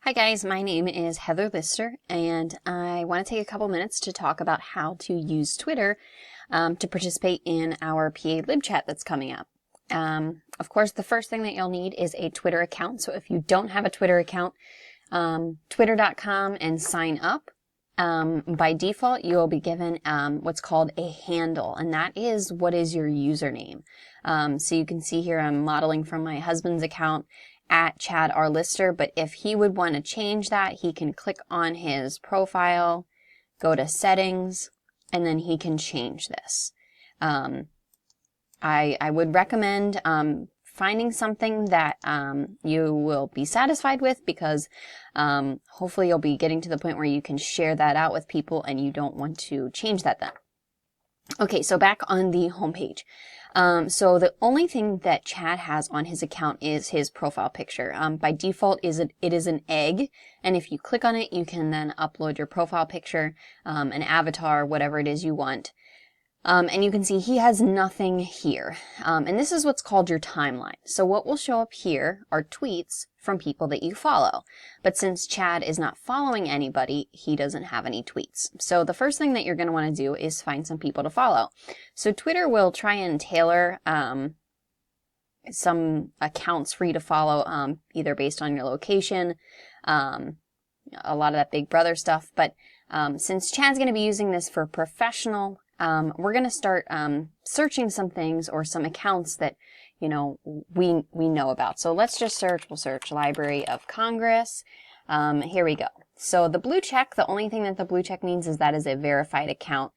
Hi guys, my name is Heather Lister, and I want to take a couple minutes to talk about how to use Twitter to participate in our PA Lib chat that's coming up. Of course, the first thing that you'll need is a Twitter account. So if you don't have a Twitter account, twitter.com and sign up. By default, you will be given what's called a handle, and that is what is your username. So you can see here I'm modeling from my husband's account at Chad R. Lister, but if he would want to change that, he can click on his profile, go to settings, and then he can change this. I would recommend finding something that you will be satisfied with, because hopefully you'll be getting to the point where you can share that out with people and you don't want to change that then. Okay, so back on the homepage. So the only thing that Chad has on his account is his profile picture. By default, it is an egg, and if you click on it, you can then upload your profile picture, an avatar, whatever it is you want. And you can see he has nothing here. And this is what's called your timeline. So what will show up here are tweets from people that you follow. But since Chad is not following anybody, he doesn't have any tweets. So the first thing that you're going to want to do is find some people to follow. So Twitter will try and tailor some accounts for you to follow, either based on your location, a lot of that Big Brother stuff. But since Chad's going to be using this for professional, we're going to start searching some things or some accounts that, you know, we know about. So let's just search. We'll search Library of Congress. Here we go. So the blue check, the only thing that the blue check means is that is a verified account.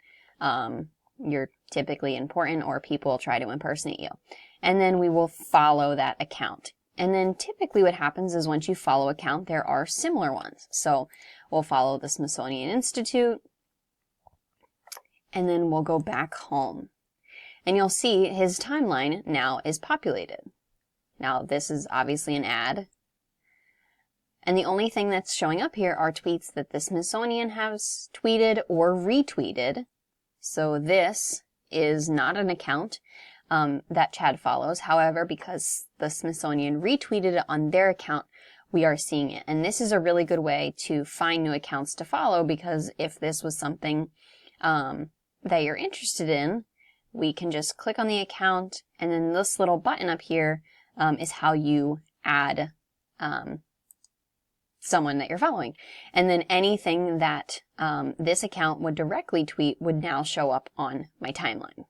You're typically important, or people try to impersonate you. And then we will follow that account. And then typically what happens is once you follow an account, there are similar ones. So we'll follow the Smithsonian Institute, and then we'll go back home. And you'll see his timeline now is populated. Now this is obviously an ad. And the only thing that's showing up here are tweets that the Smithsonian has tweeted or retweeted. So this is not an account that Chad follows. However, because the Smithsonian retweeted it on their account, we are seeing it. And this is a really good way to find new accounts to follow, because if this was something that you're interested in, we can just click on the account, and then this little button up here is how you add someone that you're following. And then anything that this account would directly tweet would now show up on my timeline.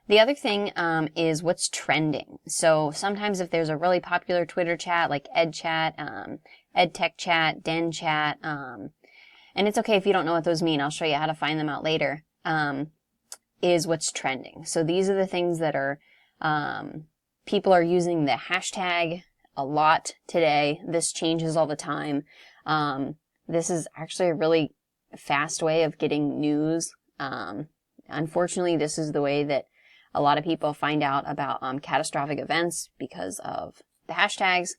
The other thing is what's trending. So sometimes if there's a really popular Twitter chat like EdChat, EdTech Chat, Den Chat, and it's okay if you don't know what those mean, I'll show you how to find them out later, is what's trending. So these are the things that are, people are using the hashtag a lot today. This changes all the time. This is actually a really fast way of getting news. Unfortunately, this is the way that a lot of people find out about catastrophic events, because of the hashtags.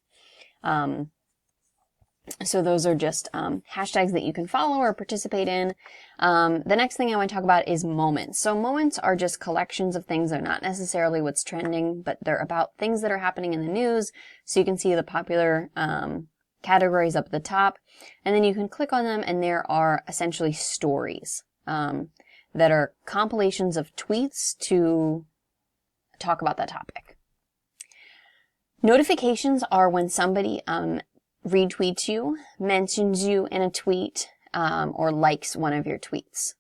So those are just hashtags that you can follow or participate in. The next thing I want to talk about is moments. So moments are just collections of things. They're not necessarily what's trending, but they're about things that are happening in the news. So you can see the popular categories up at the top, and then you can click on them, and there are essentially stories that are compilations of tweets to talk about that topic. Notifications are when somebody retweets you, mentions you in a tweet, or likes one of your tweets.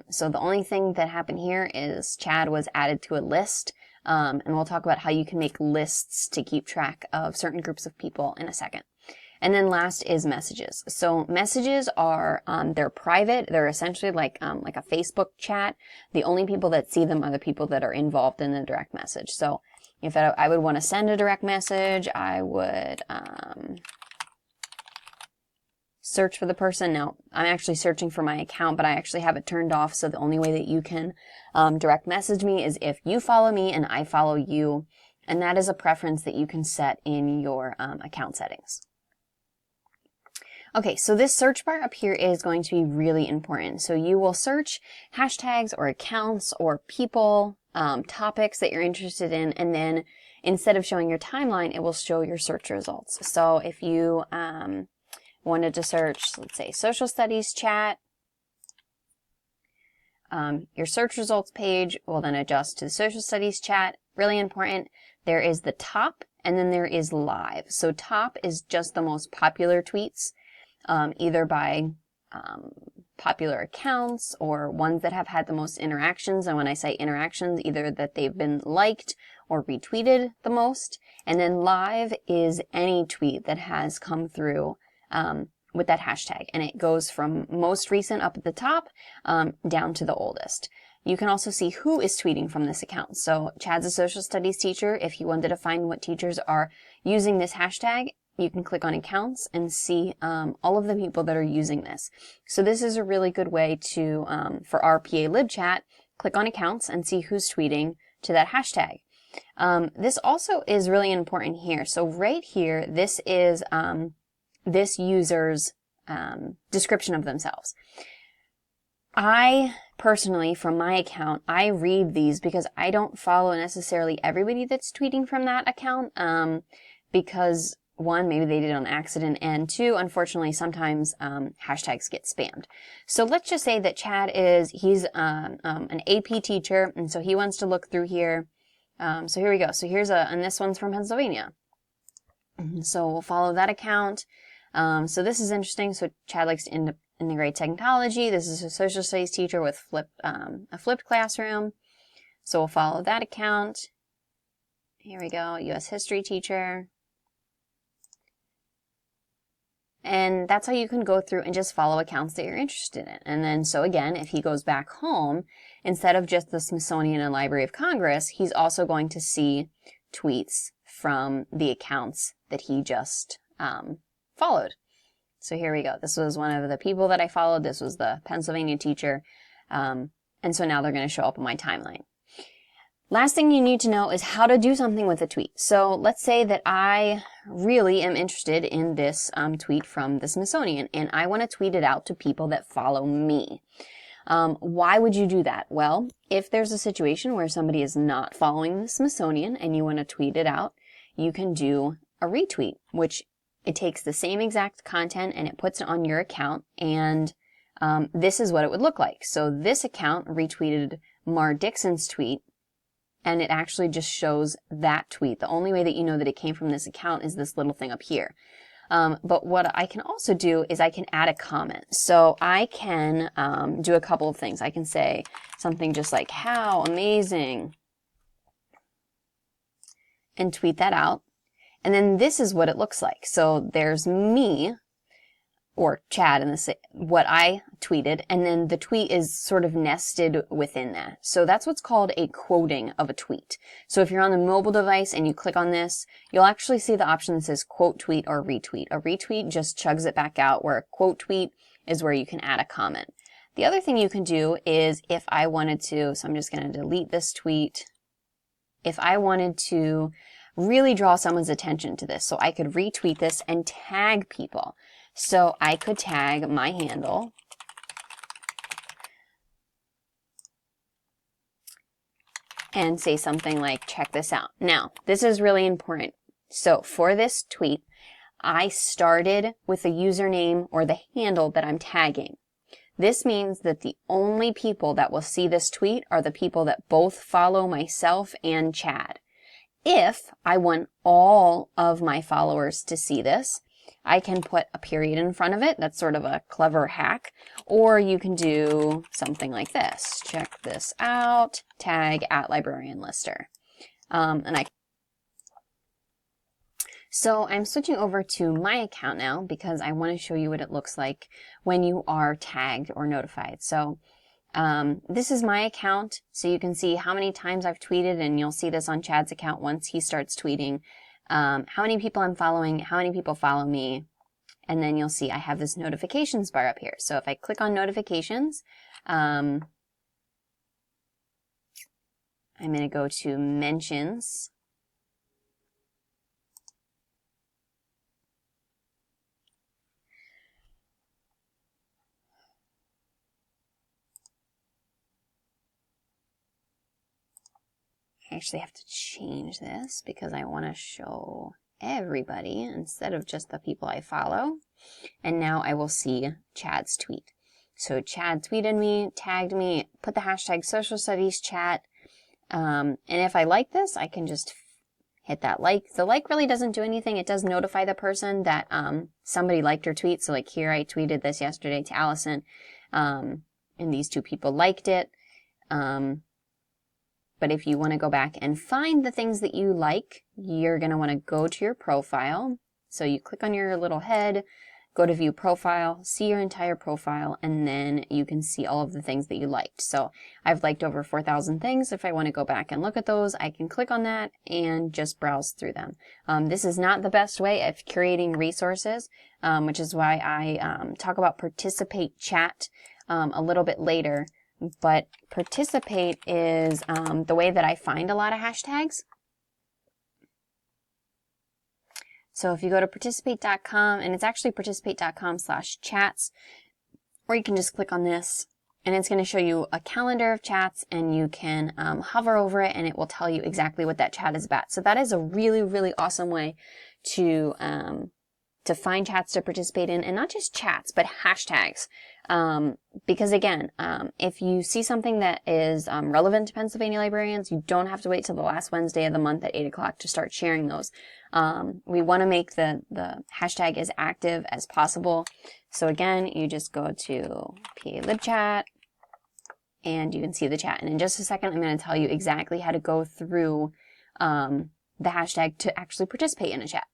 So the only thing that happened here is Chad was added to a list, and we'll talk about how you can make lists to keep track of certain groups of people in a second. And then last is messages. So messages are, they're private. They're essentially like a Facebook chat. The only people that see them are the people that are involved in the direct message. So if I would want to send a direct message, I would search for the person. Now, I'm actually searching for my account, but I actually have it turned off. So the only way that you can direct message me is if you follow me and I follow you. And that is a preference that you can set in your account settings. Okay, so this search bar up here is going to be really important. So you will search hashtags or accounts or people, topics that you're interested in, and then instead of showing your timeline, it will show your search results. So if you wanted to search, let's say, social studies chat, your search results page will then adjust to the social studies chat. Really important, there is the top and then there is live. So top is just the most popular tweets, either by popular accounts or ones that have had the most interactions. And when I say interactions, either that they've been liked or retweeted the most. And then live is any tweet that has come through with that hashtag. And it goes from most recent up at the top down to the oldest. You can also see who is tweeting from this account. So Chad's a social studies teacher. If you wanted to find what teachers are using this hashtag, you can click on accounts and see all of the people that are using this. So this is a really good way to, for our PA Lib chat, click on accounts and see who's tweeting to that hashtag. This also is really important here. So right here, this is this user's description of themselves. I personally, from my account, I read these because I don't follow necessarily everybody that's tweeting from that account because one, maybe they did it on accident, and two, unfortunately, sometimes hashtags get spammed. So let's just say that Chad he's an AP teacher, and so he wants to look through here. So here we go. So here's and this one's from Pennsylvania. So we'll follow that account. So this is interesting. So Chad likes to integrate technology. This is a social studies teacher with a flipped classroom. So we'll follow that account. Here we go. U.S. history teacher. And that's how you can go through and just follow accounts that you're interested in. And then, so again, if he goes back home, instead of just the Smithsonian and Library of Congress, he's also going to see tweets from the accounts that he just followed. So here we go. This was one of the people that I followed. This was the Pennsylvania teacher. And so now they're going to show up on my timeline. Last thing you need to know is how to do something with a tweet. So let's say that I really am interested in this tweet from the Smithsonian, and I want to tweet it out to people that follow me. Why would you do that? Well, if there's a situation where somebody is not following the Smithsonian and you want to tweet it out, you can do a retweet, which it takes the same exact content and it puts it on your account, and this is what it would look like. So this account retweeted Mar Dixon's tweet, and it actually just shows that tweet. The only way that you know that it came from this account is this little thing up here. But what I can also do is I can add a comment. So I can do a couple of things. I can say something just like, how amazing, and tweet that out. And then this is what it looks like. So there's me, or Chad, in this, what I tweeted, and then the tweet is sort of nested within that. So that's what's called a quoting of a tweet. So if you're on the mobile device and you click on this, you'll actually see the option that says quote tweet or retweet. A retweet just chugs it back out, where a quote tweet is where you can add a comment. The other thing you can do is if I wanted to, so I'm just going to delete this tweet. If I wanted to really draw someone's attention to this, so I could retweet this and tag people. So I could tag my handle and say something like, check this out. Now, this is really important. So for this tweet, I started with the username or the handle that I'm tagging. This means that the only people that will see this tweet are the people that both follow myself and Chad. If I want all of my followers to see this, I can put a period in front of it. That's sort of a clever hack. Or you can do something like this. Check this out. Tag @librarianlister. So I'm switching over to my account now because I want to show you what it looks like when you are tagged or notified. So this is my account. So you can see how many times I've tweeted, and you'll see this on Chad's account once he starts tweeting. How many people I'm following, how many people follow me, and then you'll see I have this notifications bar up here. So if I click on notifications, I'm going to go to mentions. I actually have to change this because I want to show everybody instead of just the people I follow. And now I will see Chad's tweet. So Chad tweeted me, tagged me, put the hashtag social studies chat. And if I like this, I can just hit that like. The like really doesn't do anything. It does notify the person that somebody liked her tweet. So like here, I tweeted this yesterday to Allison, and these 2 people liked it. But if you want to go back and find the things that you like, you're going to want to go to your profile. So you click on your little head, go to view profile, see your entire profile, and then you can see all of the things that you liked. So I've liked over 4,000 things. If I want to go back and look at those, I can click on that and just browse through them. This is not the best way of curating resources, which is why I talk about Participate Chat a little bit later. But Participate is the way that I find a lot of hashtags. So if you go to participate.com, and it's actually participate.com/chats, or you can just click on this, and it's going to show you a calendar of chats, and you can hover over it, and it will tell you exactly what that chat is about. So that is a really, really awesome way to find chats to participate in, and not just chats, but hashtags. Because again, if you see something that is relevant to Pennsylvania librarians, you don't have to wait till the last Wednesday of the month at 8 o'clock to start sharing those. We want to make the hashtag as active as possible. So again, you just go to PA Lib Chat, and you can see the chat. And in just a second, I'm going to tell you exactly how to go through the hashtag to actually participate in a chat.